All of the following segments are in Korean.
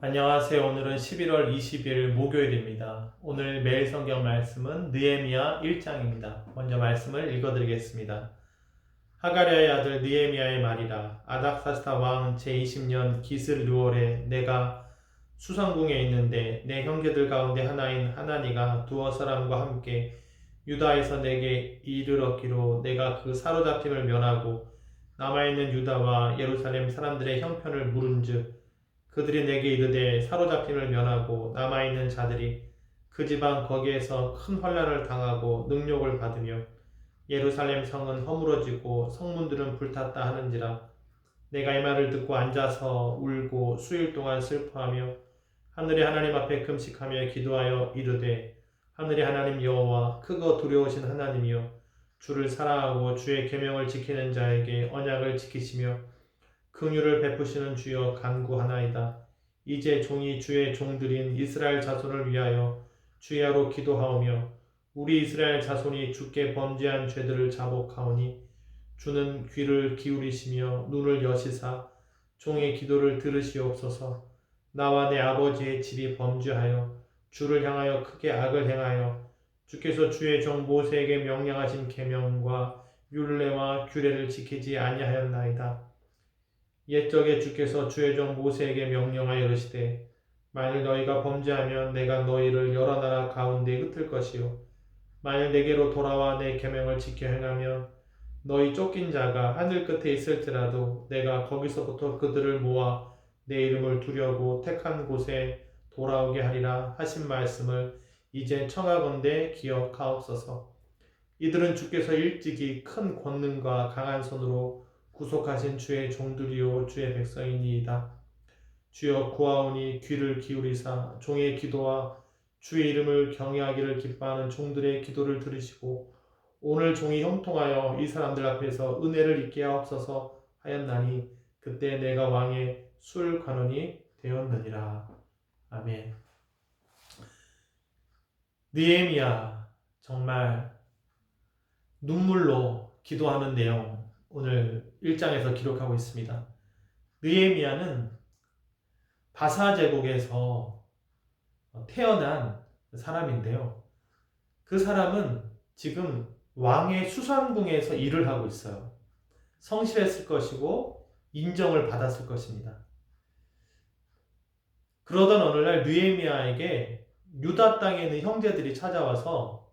안녕하세요. 오늘은 11월 20일 목요일입니다. 오늘 매일 성경 말씀은 느헤미야 1장입니다. 먼저 말씀을 읽어드리겠습니다. 하가랴의 아들 느헤미야의 말이라. 아닥사스다 왕 제20년 기슬6월에 내가 수상궁에 있는데 내 형제들 가운데 하나인 하나니가 두어 사람과 함께 유다에서 내게 일을 얻기로 내가 그 사로잡힘을 면하고 남아있는 유다와 예루살렘 사람들의 형편을 물은즉 그들이 내게 이르되 사로잡힘을 면하고 남아있는 자들이 그 지방 거기에서 큰 환난을 당하고 능욕을 받으며 예루살렘 성은 허물어지고 성문들은 불탔다 하는지라. 내가 이 말을 듣고 앉아서 울고 수일 동안 슬퍼하며 하늘의 하나님 앞에 금식하며 기도하여 이르되 하늘의 하나님 여호와 크고 두려우신 하나님이여 주를 사랑하고 주의 계명을 지키는 자에게 언약을 지키시며 긍휼을 베푸시는 주여 간구하나이다. 이제 종이 주의 종들인 이스라엘 자손을 위하여 주야로 기도하오며 우리 이스라엘 자손이 주께 범죄한 죄들을 자복하오니 주는 귀를 기울이시며 눈을 여시사 종의 기도를 들으시옵소서. 나와 내 아버지의 집이 범죄하여 주를 향하여 크게 악을 행하여 주께서 주의 종 모세에게 명령하신 계명과 율례와 규례를 지키지 아니하였나이다. 옛적에 주께서 주의 종 모세에게 명령하여 이르시되 만일 너희가 범죄하면 내가 너희를 여러 나라 가운데 흩을 것이요 만일 내게로 돌아와 내 계명을 지켜 행하면 너희 쫓긴 자가 하늘 끝에 있을지라도 내가 거기서부터 그들을 모아 내 이름을 두려고 택한 곳에 돌아오게 하리라 하신 말씀을 이제 청하건대 기억하옵소서. 이들은 주께서 일찍이 큰 권능과 강한 손으로 구속하신 주의 종들이요 주의 백성이니이다. 주여 구하오니 귀를 기울이사 종의 기도와 주의 이름을 경외하기를 기뻐하는 종들의 기도를 들으시고 오늘 종이 형통하여 이 사람들 앞에서 은혜를 입게 하옵소서 하였나니 그때 내가 왕의 술관원이 되었느니라. 아멘. 느헤미야 정말 눈물로 기도하는 내용 오늘 1장에서 기록하고 있습니다. 느헤미야는 바사 제국에서 태어난 사람인데요. 그 사람은 지금 왕의 수상궁에서 일을 하고 있어요. 성실했을 것이고 인정을 받았을 것입니다. 그러던 어느 날 느헤미야에게 유다 땅에 있는 형제들이 찾아와서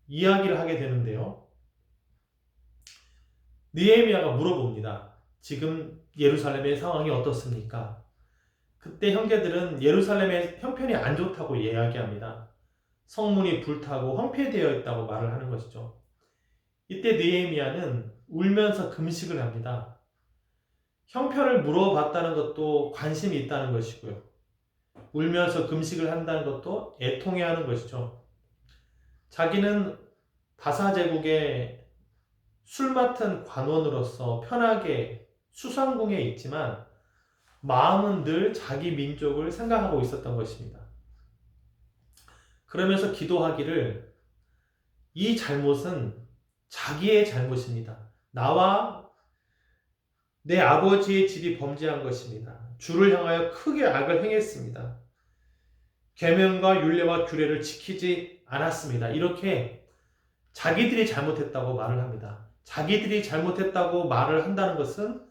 이야기를 하게 되는데요. 느헤미야가 물어봅니다. 지금 예루살렘의 상황이 어떻습니까? 그때 형제들은 예루살렘의 형편이 안 좋다고 이야기합니다. 성문이 불타고 황폐되어 있다고 말을 하는 것이죠. 이때 느헤미야는 울면서 금식을 합니다. 형편을 물어봤다는 것도 관심이 있다는 것이고요. 울면서 금식을 한다는 것도 애통해하는 것이죠. 자기는 바사 제국의 술 맡은 관원으로서 편하게 수상궁에 있지만 마음은 늘 자기 민족을 생각하고 있었던 것입니다. 그러면서 기도하기를 이 잘못은 자기의 잘못입니다. 나와 내 아버지의 집이 범죄한 것입니다. 주를 향하여 크게 악을 행했습니다. 계명과 율례와 규례를 지키지 않았습니다. 이렇게 자기들이 잘못했다고 말을 합니다. 자기들이 잘못했다고 말을 한다는 것은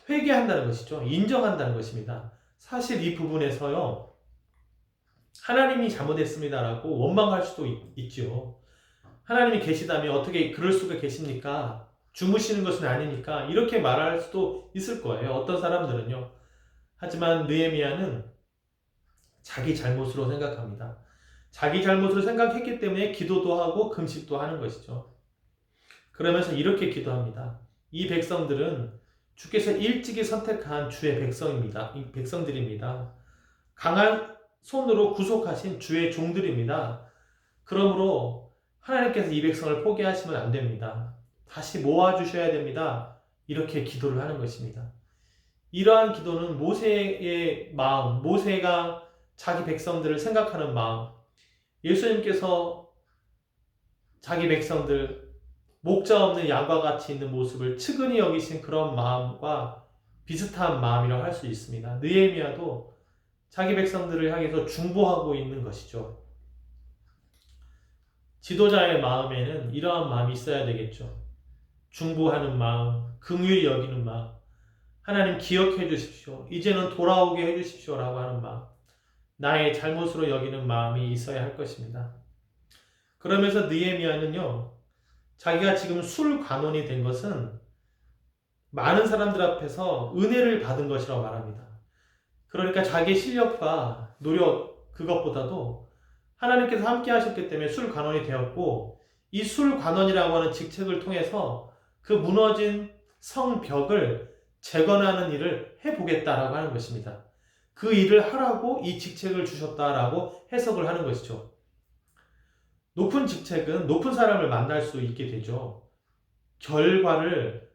회개한다는 것이죠. 인정한다는 것입니다. 사실 이 부분에서요, 하나님이 잘못했습니다라고 원망할 수도 있죠. 하나님이 계시다면 어떻게 그럴 수가 계십니까? 주무시는 것은 아니니까 이렇게 말할 수도 있을 거예요. 어떤 사람들은요. 하지만 느헤미야는 자기 잘못으로 생각합니다. 자기 잘못을 생각했기 때문에 기도도 하고 금식도 하는 것이죠. 그러면서 이렇게 기도합니다. 이 백성들은 주께서 일찍이 선택한 주의 백성입니다. 이 백성들입니다. 강한 손으로 구속하신 주의 종들입니다. 그러므로 하나님께서 이 백성을 포기하시면 안 됩니다. 다시 모아주셔야 됩니다. 이렇게 기도를 하는 것입니다. 이러한 기도는 모세의 마음, 모세가 자기 백성들을 생각하는 마음, 예수님께서 자기 백성들 목자 없는 양과 같이 있는 모습을 측은히 여기신 그런 마음과 비슷한 마음이라고 할 수 있습니다. 느헤미야도 자기 백성들을 향해서 중보하고 있는 것이죠. 지도자의 마음에는 이러한 마음이 있어야 되겠죠. 중보하는 마음, 긍휼히 여기는 마음, 하나님 기억해 주십시오. 이제는 돌아오게 해 주십시오라고 하는 마음, 나의 잘못으로 여기는 마음이 있어야 할 것입니다. 그러면서 느헤미야는요, 자기가 지금 술 관원이 된 것은 많은 사람들 앞에서 은혜를 받은 것이라고 말합니다. 그러니까 자기의 실력과 노력 그것보다도 하나님께서 함께 하셨기 때문에 술 관원이 되었고, 이 술 관원이라고 하는 직책을 통해서 그 무너진 성벽을 재건하는 일을 해보겠다라고 하는 것입니다. 그 일을 하라고 이 직책을 주셨다라고 해석을 하는 것이죠. 높은 직책은 높은 사람을 만날 수 있게 되죠. 결과를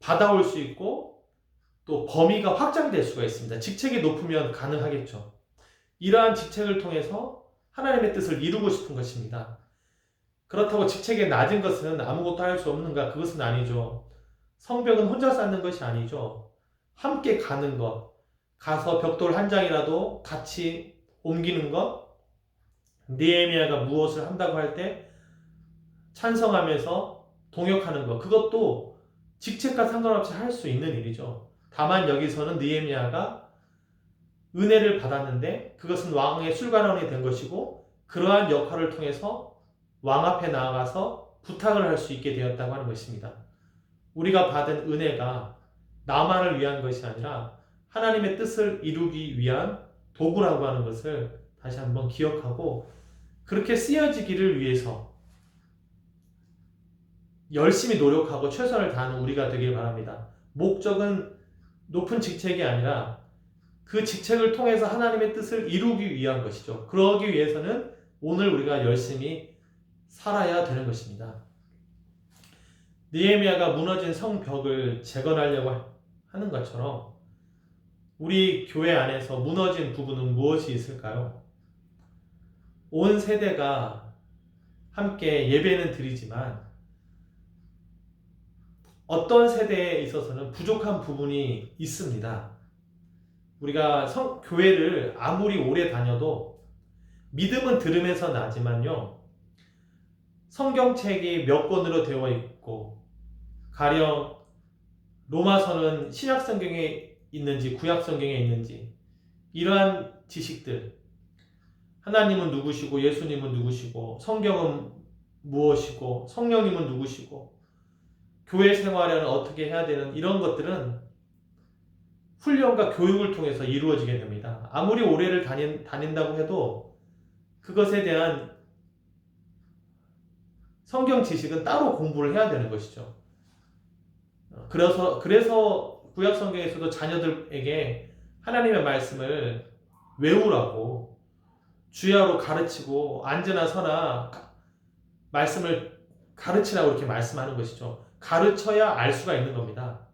받아올 수 있고 또 범위가 확장될 수가 있습니다. 직책이 높으면 가능하겠죠. 이러한 직책을 통해서 하나님의 뜻을 이루고 싶은 것입니다. 그렇다고 직책이 낮은 것은 아무것도 할 수 없는가? 그것은 아니죠. 성벽은 혼자 쌓는 것이 아니죠. 함께 가는 것, 가서 벽돌 한 장이라도 같이 옮기는 것, 느헤미야가 무엇을 한다고 할 때 찬성하면서 동역하는 것, 그것도 직책과 상관없이 할 수 있는 일이죠. 다만 여기서는 느헤미야가 은혜를 받았는데 그것은 왕의 술관원이 된 것이고, 그러한 역할을 통해서 왕 앞에 나아가서 부탁을 할 수 있게 되었다고 하는 것입니다. 우리가 받은 은혜가 나만을 위한 것이 아니라 하나님의 뜻을 이루기 위한 도구라고 하는 것을 다시 한번 기억하고, 그렇게 쓰여지기를 위해서 열심히 노력하고 최선을 다하는 우리가 되길 바랍니다. 목적은 높은 직책이 아니라 그 직책을 통해서 하나님의 뜻을 이루기 위한 것이죠. 그러기 위해서는 오늘 우리가 열심히 살아야 되는 것입니다. 느헤미야가 무너진 성벽을 재건하려고 하는 것처럼 우리 교회 안에서 무너진 부분은 무엇이 있을까요? 온 세대가 함께 예배는 드리지만 어떤 세대에 있어서는 부족한 부분이 있습니다. 우리가 교회를 아무리 오래 다녀도 믿음은 들으면서 나지만요, 성경책이 몇 권으로 되어 있고, 가령 로마서는 신약성경에 있는지 구약성경에 있는지, 이러한 지식들, 하나님은 누구시고 예수님은 누구시고 성경은 무엇이고 성령님은 누구시고 교회 생활에는 어떻게 해야 되는, 이런 것들은 훈련과 교육을 통해서 이루어지게 됩니다. 아무리 오래를 다닌다고 해도 그것에 대한 성경 지식은 따로 공부를 해야 되는 것이죠. 그래서 구약 성경에서도 자녀들에게 하나님의 말씀을 외우라고, 주야로 가르치고 앉으나 서나 말씀을 가르치라고 이렇게 말씀하는 것이죠. 가르쳐야 알 수가 있는 겁니다.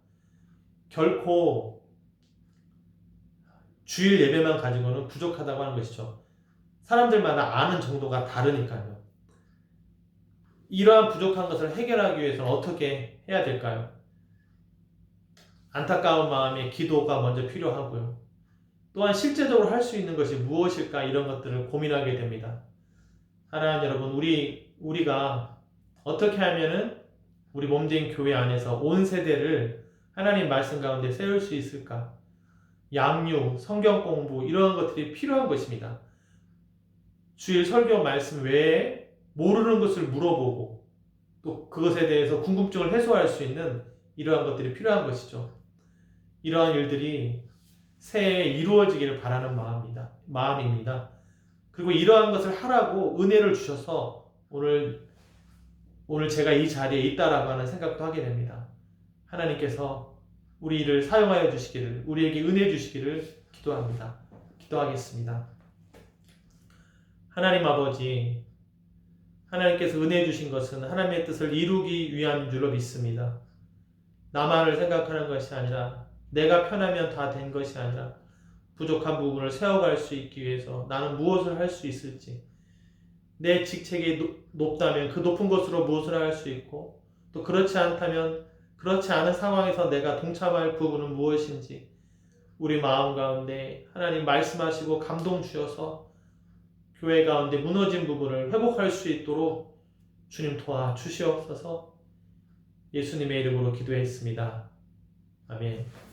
결코 주일 예배만 가지고는 부족하다고 하는 것이죠. 사람들마다 아는 정도가 다르니까요. 이러한 부족한 것을 해결하기 위해서는 어떻게 해야 될까요? 안타까운 마음에 기도가 먼저 필요하고요. 또한 실제적으로 할 수 있는 것이 무엇일까, 이런 것들을 고민하게 됩니다. 사랑하는 여러분, 우리가 어떻게 하면은 우리 몸된 교회 안에서 온 세대를 하나님 말씀 가운데 세울 수 있을까? 양육, 성경 공부, 이러한 것들이 필요한 것입니다. 주일 설교 말씀 외에 모르는 것을 물어보고 또 그것에 대해서 궁금증을 해소할 수 있는 이러한 것들이 필요한 것이죠. 이러한 일들이 새해에 이루어지기를 바라는 마음입니다. 그리고 이러한 것을 하라고 은혜를 주셔서 오늘 제가 이 자리에 있다라고 하는 생각도 하게 됩니다. 하나님께서 우리를 사용하여 주시기를, 우리에게 은혜 주시기를 기도합니다. 기도하겠습니다. 하나님 아버지, 하나님께서 은혜 주신 것은 하나님의 뜻을 이루기 위한 줄로 믿습니다. 나만을 생각하는 것이 아니라, 내가 편하면 다 된 것이 아니라 부족한 부분을 세워갈 수 있기 위해서 나는 무엇을 할 수 있을지, 내 직책이 높다면 그 높은 것으로 무엇을 할 수 있고, 또 그렇지 않다면 그렇지 않은 상황에서 내가 동참할 부분은 무엇인지 우리 마음 가운데 하나님 말씀하시고 감동 주셔서 교회 가운데 무너진 부분을 회복할 수 있도록 주님 도와주시옵소서. 예수님의 이름으로 기도했습니다. 아멘.